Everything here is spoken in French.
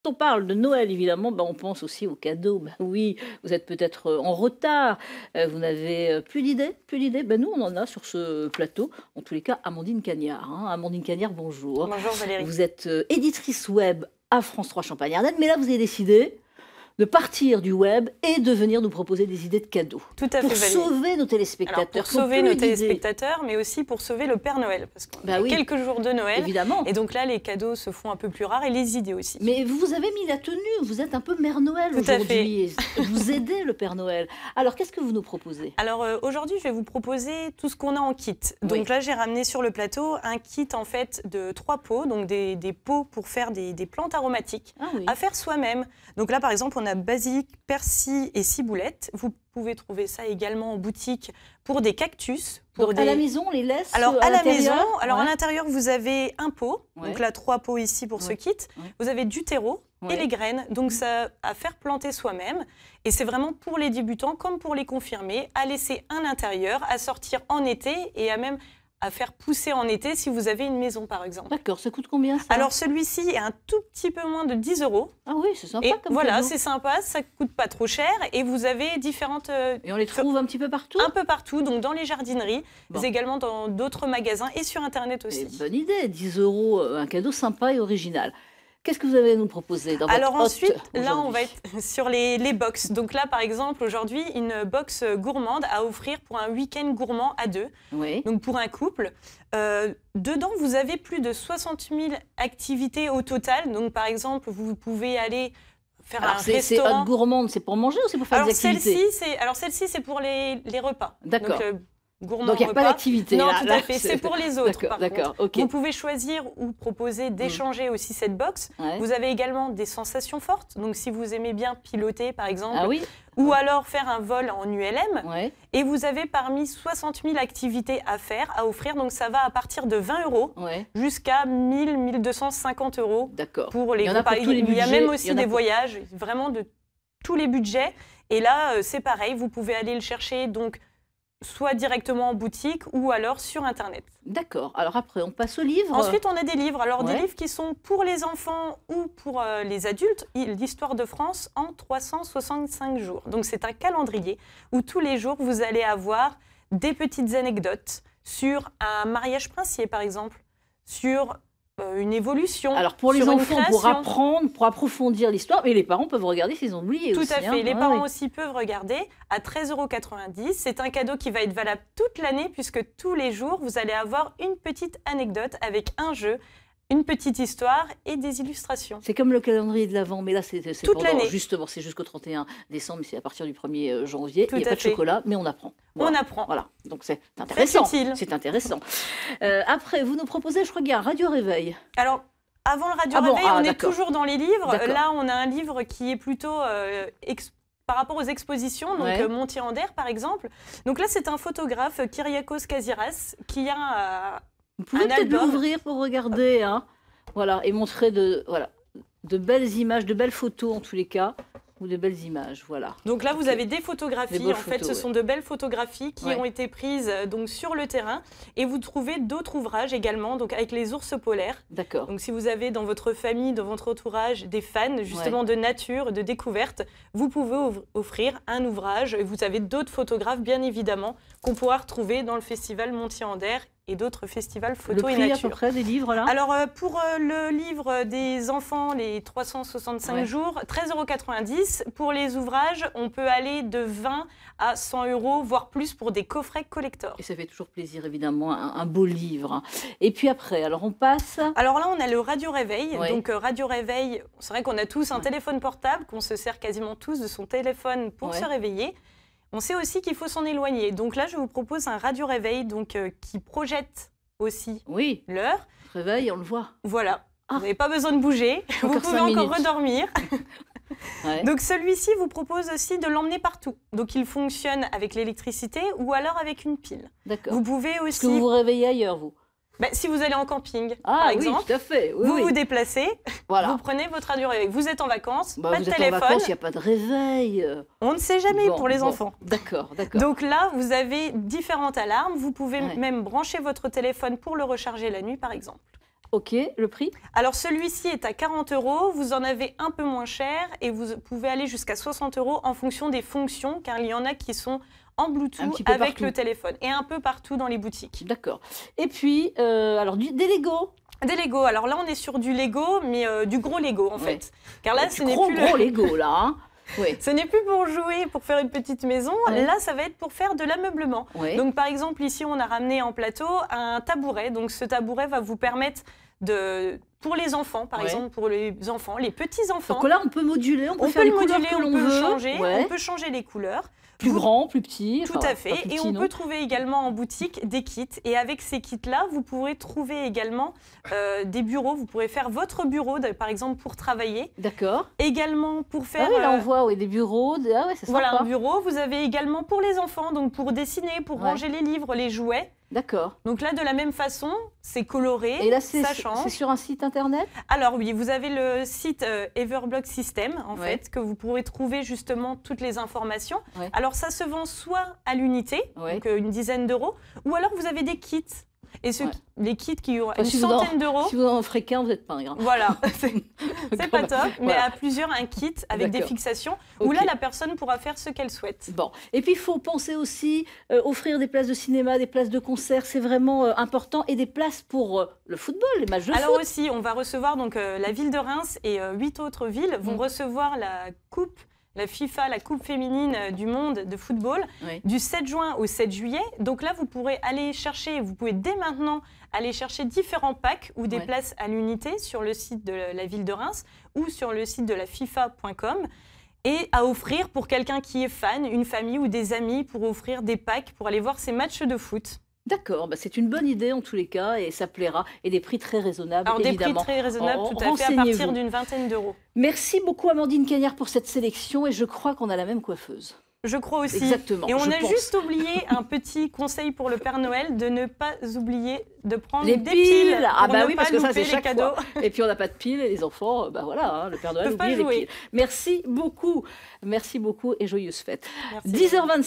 On parle de Noël évidemment, on pense aussi aux cadeaux. Oui, vous êtes peut-être, en retard, vous n'avez, plus d'idées? Plus d'idées? Nous on en a sur ce plateau, en tous les cas Amandine Cagnard, hein. Amandine Cagnard, bonjour. Bonjour Valérie. Vous êtes, éditrice web à France 3 Champagne-Ardenne, mais là vous avez décidé de partir du web et de venir nous proposer des idées de cadeaux. Tout à fait, pour Valérie. Sauver nos téléspectateurs. Alors, pour sauver nos téléspectateurs, mais aussi pour sauver le Père Noël. Parce qu'on a quelques jours de Noël. Évidemment. Et donc là, les cadeaux se font un peu plus rares et les idées aussi. Mais vous avez mis la tenue, vous êtes un peu Mère Noël aujourd'hui. Vous aidez le Père Noël. Alors, qu'est-ce que vous nous proposez? Alors, aujourd'hui, je vais vous proposer tout ce qu'on a en kit. Donc là, j'ai ramené sur le plateau un kit en fait de 3 pots, donc des pots pour faire des plantes aromatiques à faire soi-même. Donc là, par exemple, on a basilic, persil et ciboulette. Vous pouvez trouver ça également en boutique pour des cactus. Donc à la maison, on les laisse à la maison. Alors à l'intérieur, vous avez un pot. Donc là, 3 pots ici pour ce kit. Vous avez du terreau et les graines. Donc ça à faire planter soi-même. Et c'est vraiment pour les débutants comme pour les confirmés, à laisser à l'intérieur, à sortir en été et à faire pousser en été si vous avez une maison, par exemple. D'accord, ça coûte combien ça? Alors celui-ci est un tout petit peu moins de 10 €. Ah oui, c'est sympa comme voilà, cadeau. c'est sympa, ça ne coûte pas trop cher et vous avez différentes... Et on les trouve un petit peu partout? Un peu partout, donc dans les jardineries, mais également dans d'autres magasins et sur Internet aussi. Bonne idée, 10 €, un cadeau sympa et original. Qu'est-ce que vous allez nous proposer dans votre Alors ensuite, là, on va être sur les box. Donc là, par exemple, aujourd'hui, une box gourmande à offrir pour un week-end gourmand à 2. Donc pour un couple. Dedans, vous avez plus de 60 000 activités au total. Donc par exemple, vous pouvez aller faire un restaurant. C'est gourmande, c'est pour manger ou c'est pour faire des activités? Celle-ci, c'est pour les repas. D'accord. Donc il n'y a pas d'activité. Non, tout à fait. C'est pour les autres. D'accord. Vous pouvez choisir ou proposer d'échanger aussi cette box. Vous avez également des sensations fortes. Donc, si vous aimez bien piloter, par exemple, ou alors faire un vol en ULM. Et vous avez parmi 60 000 activités à offrir. Donc, ça va à partir de 20 € jusqu'à 1 000, 1 250 €. D'accord. Pour les groupes. Il y a même aussi des voyages, vraiment de tous les budgets. Et là, c'est pareil. Vous pouvez aller le chercher. Donc, soit directement en boutique ou alors sur Internet. D'accord. Alors après, on passe aux livres. Ensuite, on a des livres. Alors, des livres qui sont pour les enfants ou pour les adultes. L'histoire de France en 365 jours. Donc, c'est un calendrier où tous les jours, vous allez avoir des petites anecdotes sur un mariage princier, par exemple, sur une évolution. Alors pour les enfants, pour apprendre, pour approfondir l'histoire, mais les parents peuvent regarder s'ils ont oublié aussi. Tout à fait, les parents aussi peuvent regarder à 13,90 €. C'est un cadeau qui va être valable toute l'année puisque tous les jours, vous allez avoir une petite anecdote avec un jeu, une petite histoire et des illustrations. C'est comme le calendrier de l'Avent, mais là c'est toute l'année. Justement, c'est jusqu'au 31 décembre, c'est à partir du 1er janvier. Il n'y a pas de chocolat, mais on apprend. Voilà. On apprend. Voilà, donc c'est intéressant. C'est intéressant. Après, vous nous proposez, je crois qu'il y a un Radio Réveil. Alors, avant le Radio Réveil, on est toujours dans les livres. Là, on a un livre qui est plutôt par rapport aux expositions, donc Montier-Anderre par exemple. Donc là, c'est un photographe, Kyriakos Kaziras, qui a vous pouvez peut-être l'ouvrir pour regarder, voilà, et montrer de belles images, de belles photos en tous les cas, ou de belles images, voilà. Donc là, vous avez des photographies, en fait, ce sont de belles photographies qui ont été prises donc sur le terrain, et vous trouvez d'autres ouvrages également, donc avec les ours polaires. D'accord. Donc si vous avez dans votre famille, dans votre entourage, des fans justement de nature, de découverte, vous pouvez offrir un ouvrage, et vous avez d'autres photographes, bien évidemment, qu'on pourra retrouver dans le festival Montier-Anderre et d'autres festivals photo et nature. À peu près des livres là? Alors pour le livre des enfants, les 365 jours, 13,90 €. Pour les ouvrages, on peut aller de 20 à 100 €, voire plus pour des coffrets collector. Et ça fait toujours plaisir évidemment, un beau livre. Et puis après, alors on passe... Alors là, on a le Radio Réveil. Donc Radio Réveil, c'est vrai qu'on a tous un téléphone portable, qu'on se sert quasiment tous de son téléphone pour se réveiller. On sait aussi qu'il faut s'en éloigner. Donc là, je vous propose un radio réveil qui projette aussi l'heure. Réveil, on le voit. Voilà. Vous n'avez pas besoin de bouger. Vous pouvez encore redormir. Donc celui-ci vous propose aussi de l'emmener partout. Donc il fonctionne avec l'électricité ou alors avec une pile. D'accord. Vous pouvez aussi... Est-ce que vous vous réveillez ailleurs, vous? Si vous allez en camping, par exemple, oui, tout à fait. vous vous déplacez, vous prenez votre radio réveil. Vous êtes en vacances, pas de téléphone. En vacances, il n'y a pas de réveil. On ne sait jamais pour les enfants. D'accord. Donc là, vous avez différentes alarmes. Vous pouvez même brancher votre téléphone pour le recharger la nuit, par exemple. Ok, le prix? Alors celui-ci est à 40 €, vous en avez un peu moins cher et vous pouvez aller jusqu'à 60 € en fonction des fonctions, car il y en a qui sont en Bluetooth avec le téléphone et un peu partout dans les boutiques. D'accord. Et puis, alors des Lego? Des Lego. Alors là, on est sur du Lego, mais du gros Lego en fait. Car là, ce n'est plus gros Lego là. Hein. Oui. Ce n'est plus pour jouer, pour faire une petite maison. Ouais. Là, ça va être pour faire de l'ameublement. Ouais. Donc, par exemple, ici, on a ramené en plateau un tabouret. Donc, ce tabouret va vous permettre pour les enfants, par exemple, pour les enfants, les petits-enfants. Donc là, on peut moduler, on peut faire les couleurs que l'on veut. On peut changer les couleurs. Plus grand, plus petit. Tout à fait. Et on peut trouver également en boutique des kits. Et avec ces kits-là, vous pourrez trouver également des bureaux. Vous pourrez faire votre bureau, par exemple, pour travailler. D'accord. Également pour faire... Ah oui, là on voit des bureaux. Ah ouais, c'est sympa. Voilà, un bureau. Vous avez également pour les enfants, donc pour dessiner, pour ranger les livres, les jouets. D'accord. Donc là, de la même façon, c'est coloré, et là, ça change. C'est sur un site internet? Alors oui, vous avez le site Everblock System, en fait, que vous pourrez trouver justement toutes les informations. Ouais. Alors ça se vend soit à l'unité, donc une dizaine d'euros, ou alors vous avez des kits. Et les kits qui ont une centaine d'euros. Si vous en offrez qu'un, vous n'êtes pas un. Voilà, c'est pas top, mais à plusieurs, un kit avec des fixations où là, la personne pourra faire ce qu'elle souhaite. Bon, et puis il faut penser aussi offrir des places de cinéma, des places de concert, c'est vraiment important, et des places pour le football, les matchs de foot. Alors aussi, on va recevoir, donc la ville de Reims et 8 autres villes vont recevoir la coupe. La FIFA, la Coupe féminine du monde de football, du 7 juin au 7 juillet. Donc là, vous pourrez aller chercher, vous pouvez dès maintenant aller chercher différents packs ou des places à l'unité sur le site de la ville de Reims ou sur le site de la FIFA.com et à offrir pour quelqu'un qui est fan, une famille ou des amis, pour offrir des packs pour aller voir ces matchs de foot. D'accord, c'est une bonne idée en tous les cas et ça plaira. Et des prix très raisonnables, alors, évidemment. Des prix très raisonnables, tout à fait, à partir d'une vingtaine d'euros. Merci beaucoup Amandine Cagnard pour cette sélection et je crois qu'on a la même coiffeuse. Je crois aussi. Exactement. Et on a juste oublié un petit conseil pour le Père Noël, de ne pas oublier de prendre des piles. Ah bah oui, parce que ça c'est chaque cadeau. Et puis on n'a pas de piles et les enfants, voilà, le Père Noël oublie les piles. Merci beaucoup et joyeuses fêtes. 10h26.